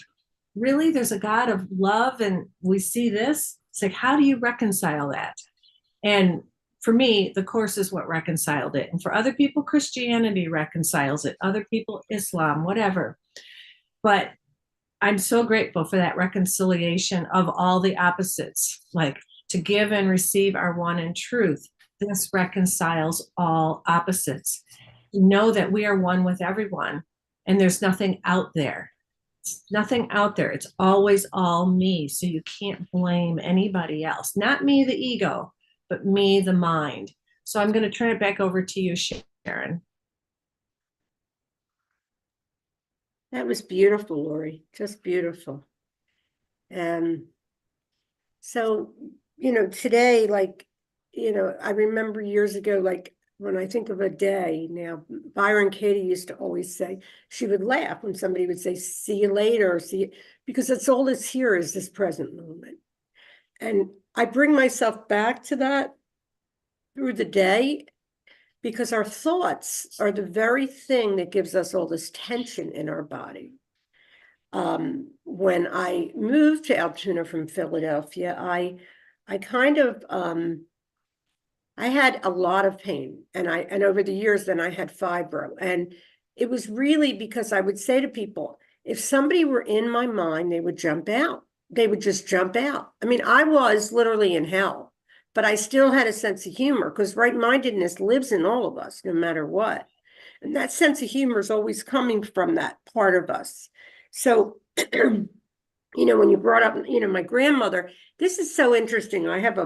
really, there's a God of love and we see this. It's like, how do you reconcile that? And for me, the Course is what reconciled it. And for other people, Christianity reconciles it, other people, Islam, whatever. But I'm so grateful for that reconciliation of all the opposites, like to give and receive are one in truth. This reconciles all opposites. Know that we are one with everyone, and there's nothing out there. It's nothing out there. It's always all me. So you can't blame anybody else. Not me, the ego, but me, the mind. So I'm going to turn it back over to you, Sharon. That was beautiful, Lorri, just beautiful. So, today, like, I remember years ago, like when I think of a day now, Byron Katie used to always say, she would laugh when somebody would say, see you later, or see you, because that's all that's here is this present moment. And I bring myself back to that through the day, because our thoughts are the very thing that gives us all this tension in our body. When I moved to Altoona from Philadelphia, I kind of I had a lot of pain, and over the years then I had fibro, and it was really because I would say to people, if somebody were in my mind, they would jump out. They would just jump out. I mean, I was literally in hell, but I still had a sense of humor, because right-mindedness lives in all of us, no matter what. And that sense of humor is always coming from that part of us. So, when you brought up, my grandmother, this is so interesting. I have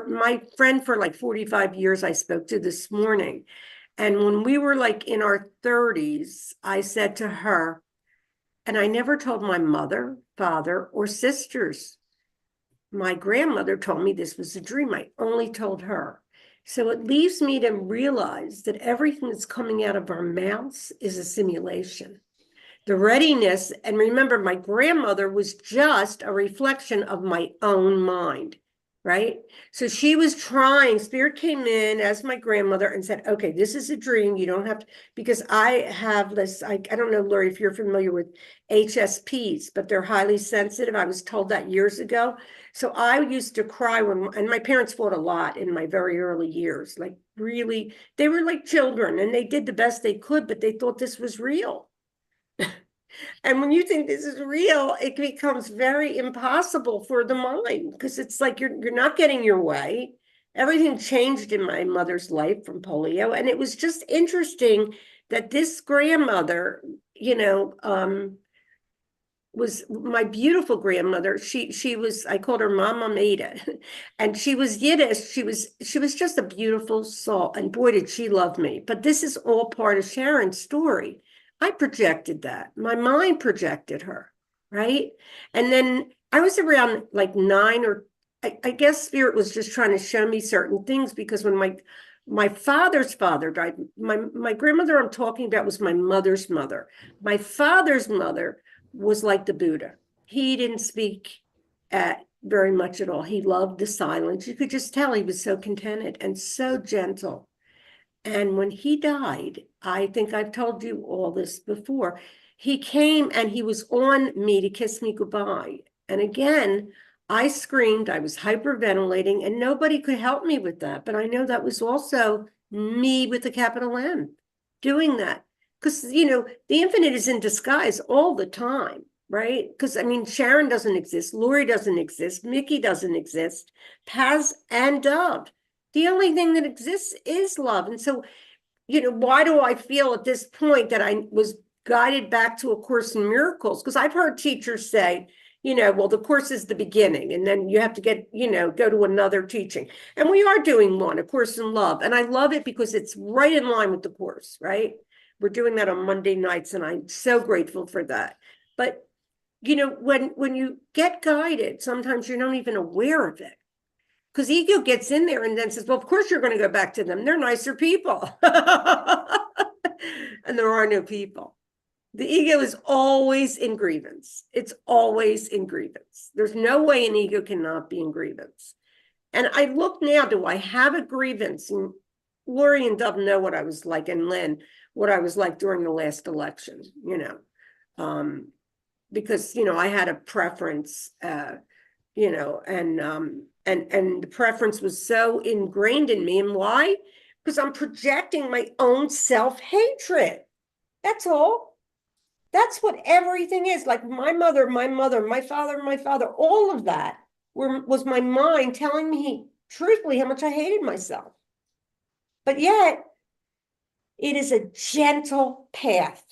my friend for like 45 years I spoke to this morning. And when we were like in our 30s, I said to her, and I never told my mother, father, or sisters. My grandmother told me this was a dream. I only told her. So it leaves me to realize that everything that's coming out of our mouths is a simulation. The readiness, and remember, my grandmother was just a reflection of my own mind, right? So she was trying, Spirit came in as my grandmother and said, okay, this is a dream. You don't have to, because I have this, I don't know, Lorri, if you're familiar with HSPs, but they're highly sensitive. I was told that years ago. So I used to cry and my parents fought a lot in my very early years, like really, they were like children and they did the best they could, but they thought this was real. And when you think this is real, it becomes very impossible for the mind, because it's like you're not getting your way. Everything changed in my mother's life from polio. And it was just interesting that this grandmother, was my beautiful grandmother. She was, I called her Mama Maida, and she was Yiddish. She was just a beautiful soul. And boy, did she love me. But this is all part of Sharon's story. I projected that. My mind projected her, right? And then I was around like 9, or I guess Spirit was just trying to show me certain things, because when my father's father died, my grandmother I'm talking about was my mother's mother. My father's mother was like the Buddha. He didn't speak very much at all. He loved the silence. You could just tell he was so contented and so gentle. And when he died, I think I've told you all this before, he came and he was on me to kiss me goodbye. And again, I screamed, I was hyperventilating, and nobody could help me with that. But I know that was also me with a capital M doing that. Because, the infinite is in disguise all the time, right? Because, Sharon doesn't exist, Lorri doesn't exist, Mickey doesn't exist, Paz and Dove. The only thing that exists is love. And so, why do I feel at this point that I was guided back to A Course in Miracles? Because I've heard teachers say, well, the Course is the beginning, and then you have to go to another teaching. And we are doing one, A Course in Love. And I love it because it's right in line with the Course, right? We're doing that on Monday nights, and I'm so grateful for that. But, when you get guided, sometimes you're not even aware of it. Because ego gets in there and then says, well, of course you're going to go back to them. They're nicer people. And there are no people. The ego is always in grievance. It's always in grievance. There's no way an ego cannot be in grievance. And I look now, do I have a grievance? And Lorri and Dove know what I was like, and Lynn, what I was like during the last election, because, I had a preference, and and the preference was so ingrained in me. And why? Because I'm projecting my own self-hatred. That's all. That's what everything is. Like my mother, my father, all of that was my mind telling me truthfully how much I hated myself. But yet, it is a gentle path.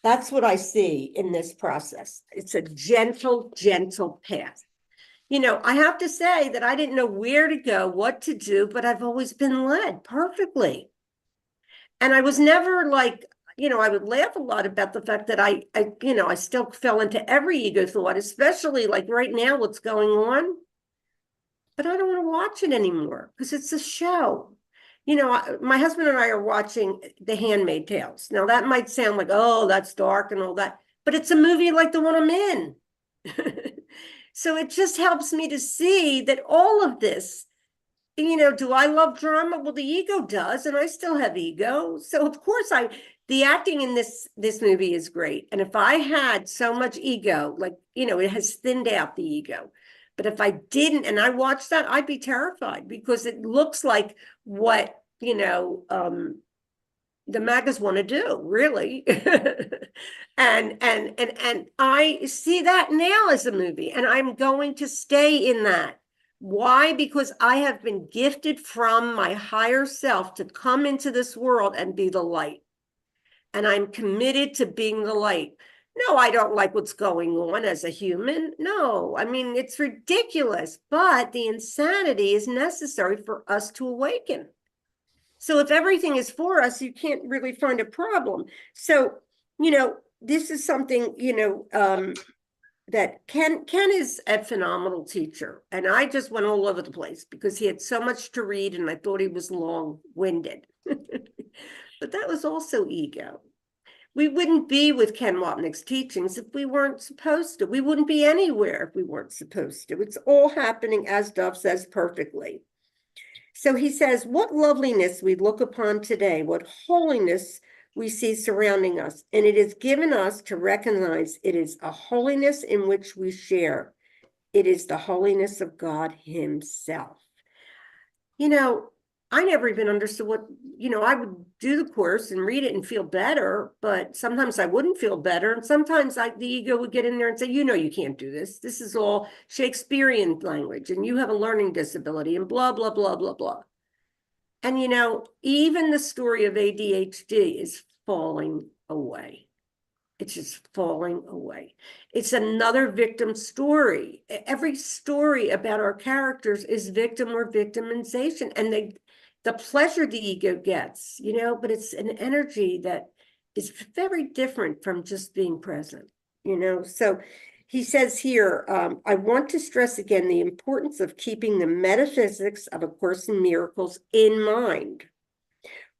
That's what I see in this process. It's a gentle, gentle path. You know, I have to say that I didn't know where to go, what to do, but I've always been led perfectly. And I was never like, you know, I would laugh a lot about the fact that I still fell into every ego thought, especially like right now, what's going on. But I don't want to watch it anymore because it's a show. You know, my husband and I are watching The Handmaid's Tales. Now, that might sound like, oh, that's dark and all that, but it's a movie like the one I'm in. So it just helps me to see that all of this, you know, do I love drama? Well, the ego does, and I still have ego. So of course the acting in this movie is great. And if I had so much ego, like, you know, it has thinned out the ego. But if I didn't, and I watched that, I'd be terrified because it looks like what, you know, the MAGAs want to do, really. and I see that now as a movie, and I'm going to stay in that. Why? Because I have been gifted from my higher self to come into this world and be the light. And I'm committed to being the light. No, I don't like what's going on as a human. No, I mean, it's ridiculous, but the insanity is necessary for us to awaken. So if everything is for us, you can't really find a problem. So, you know, this is something, you know, that Ken is a phenomenal teacher. And I just went all over the place because he had so much to read and I thought he was long-winded. But that was also ego. We wouldn't be with Ken Wapnick's teachings if we weren't supposed to. We wouldn't be anywhere if we weren't supposed to. It's all happening, as Dove says, perfectly. So he says, what loveliness we look upon today, what holiness we see surrounding us. And it is given us to recognize it is a holiness in which we share. It is the holiness of God himself. You know, I never even understood what, you know, I would do the course and read it and feel better, but sometimes I wouldn't feel better. And sometimes the ego would get in there and say, you know, you can't do this. This is all Shakespearean language and you have a learning disability and blah, blah, blah, blah, blah. And, you know, even the story of ADHD is falling away. It's just falling away. It's another victim story. Every story about our characters is victim or victimization. And the pleasure the ego gets, you know, but it's an energy that is very different from just being present, you know. So he says here, I want to stress again the importance of keeping the metaphysics of A Course in Miracles in mind.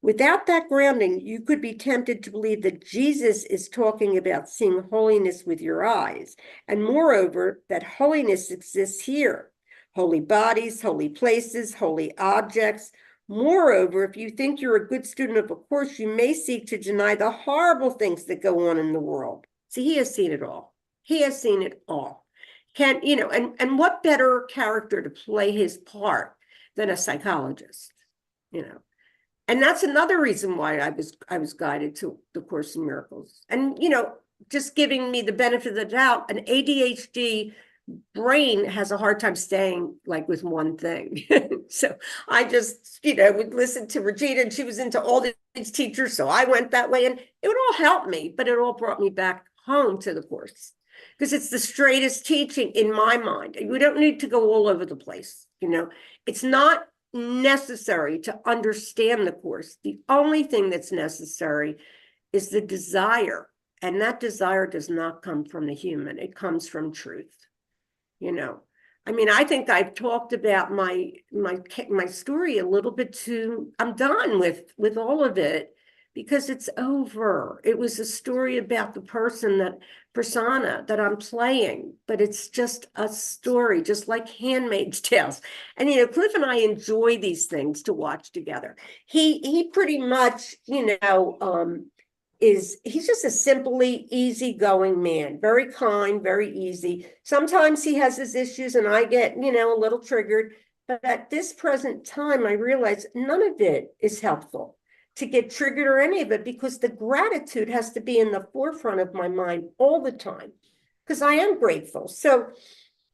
Without that grounding, you could be tempted to believe that Jesus is talking about seeing holiness with your eyes, and moreover, that holiness exists here. Holy bodies, holy places, holy objects. Moreover, if you think you're a good student of A Course, you may seek to deny the horrible things that go on in the world. See, he has seen it all. He has seen it all. You know, and what better character to play his part than a psychologist, you know? And that's another reason why I was guided to the Course in Miracles. And, you know, just giving me the benefit of the doubt, an ADHD brain has a hard time staying like with one thing. So I just, you know, would listen to Regina and she was into all these teachers. So I went that way and it would all help me, but it all brought me back home to the Course because it's the straightest teaching in my mind. We don't need to go all over the place. You know, it's not necessary to understand the Course. The only thing that's necessary is the desire. And that desire does not come from the human. It comes from truth. You know, I mean, I think I've talked about my story a little bit too. I'm done with all of it because it's over. It was a story about the persona that I'm playing, but it's just a story, just like Handmaid's Tales. And, you know, Cliff and I enjoy these things to watch together. He pretty much, you know, he's just a simply easygoing man, very kind, very easy. Sometimes he has his issues and I get, you know, a little triggered, But at this present time, I realize none of it is helpful to get triggered or any of it, because the gratitude has to be in the forefront of my mind all the time, because I am grateful. So,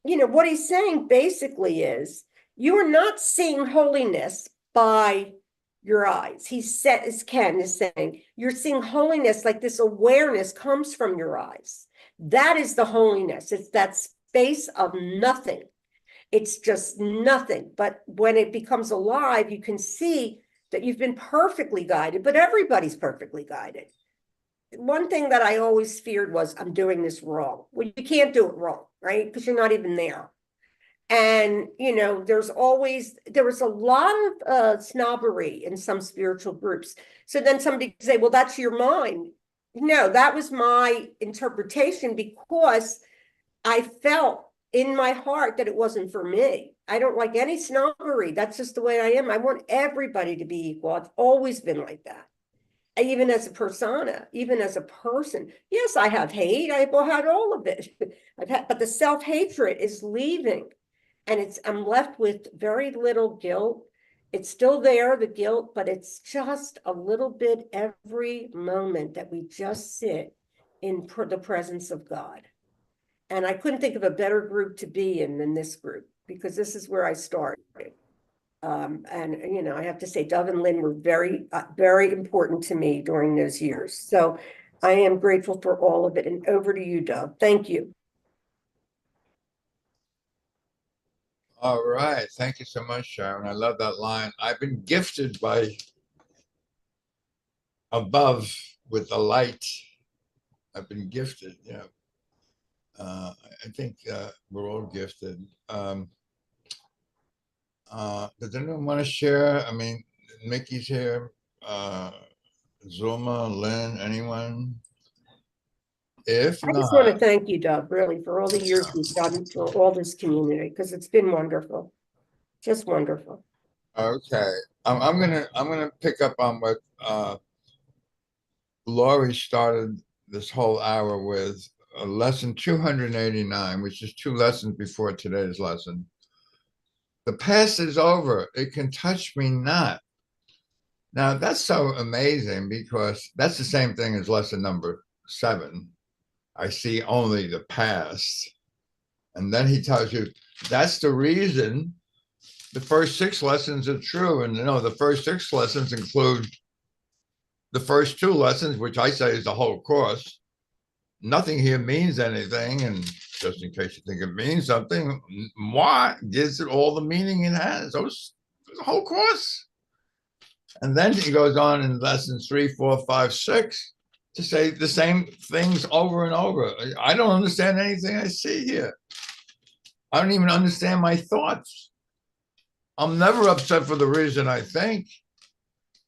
what he's saying basically is you are not seeing holiness by your eyes. He said, as Ken is saying, you're seeing holiness, like this awareness comes from your eyes. That is the holiness. It's that space of nothing. It's just nothing. But when it becomes alive, you can see that you've been perfectly guided, but everybody's perfectly guided. One thing that I always feared was I'm doing this wrong. Well, you can't do it wrong, right? Because you're not even there. And, there was a lot of snobbery in some spiritual groups. So then somebody could say, well, that's your mind. No, that was my interpretation, because I felt in my heart that it wasn't for me. I don't like any snobbery. That's just the way I am. I want everybody to be equal. I've always been like that. Even as a persona, even as a person. Yes, I have hate. I've had all of it. But the self-hatred is leaving. And I'm left with very little guilt. It's still there, the guilt, but it's just a little bit every moment that we just sit in the presence of God. And I couldn't think of a better group to be in than this group, because this is where I started. And, I have to say, Dove and Lynn were very, very important to me during those years. So I am grateful for all of it. And over to you, Dove. Thank you. All right. Thank you so much, Sharon. I love that line. I've been gifted by above with the light. I've been gifted. Yeah. I think we're all gifted. Does anyone want to share? I mean, Mickey's here. Zuma, Lynn, anyone? If I just not, want to thank you, Dove, really, for all the years we've done for all this community, because it's been wonderful. Just wonderful. okay. I'm gonna pick up on what Lorri started this whole hour with, lesson 289, which is 2 lessons before today's lesson. The past is over. It can touch me not. Now, that's so amazing, because that's the same thing as lesson number 7. I see only the past. And then he tells you that's the reason the first 6 lessons are true. And the first 6 lessons include the first 2 lessons, which I say is the whole course. Nothing here means anything. And just in case you think it means something, what gives it all the meaning it has? Those the whole course. And then he goes on in lessons 3, 4, 5, 6 to say the same things over and over. I don't understand anything I see here. I don't even understand my thoughts. I'm never upset for the reason I think.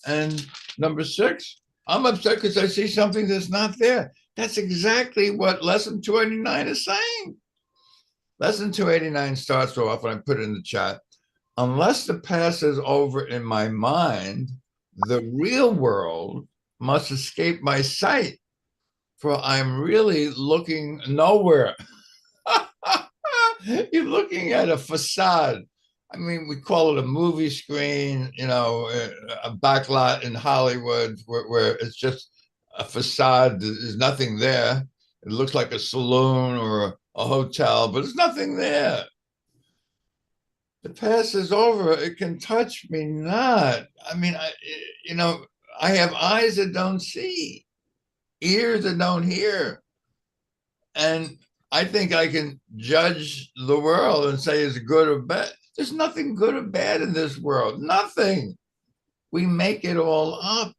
And number 6, I'm upset because I see something that's not there. That's exactly what lesson 289 is saying. Lesson 289 starts off, and I put it in the chat. Unless the past is over in my mind, the real world must escape my sight, for I'm really looking nowhere. You're looking at a facade. I mean, we call it a movie screen, a backlot in Hollywood where it's just a facade. There's nothing there. It looks like a saloon or a hotel, but there's nothing there. The past is over. It can touch me not. I mean, I have eyes that don't see, ears that don't hear. And I think I can judge the world and say it's good or bad. There's nothing good or bad in this world. Nothing. We make it all up.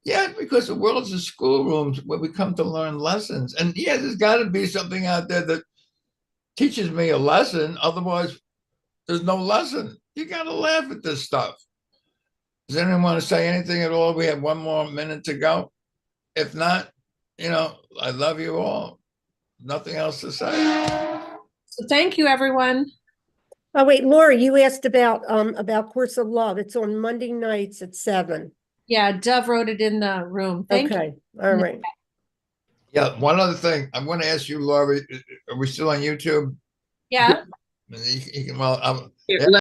Yeah, because the world's a schoolroom where we come to learn lessons. And yeah, there's got to be something out there that teaches me a lesson. Otherwise, there's no lesson. You got to laugh at this stuff. Does anyone want to say anything at all? We have 1 more minute to go. If not, I love you all. Nothing else to say. So thank you, everyone. Oh, wait, Lorri, you asked about Course of Love. It's on Monday nights at 7. Yeah, Dove wrote it in the room. Thank you. Okay, all right. Yeah, one other thing. I'm going to ask you, Lorri, are we still on YouTube? Yeah. Well,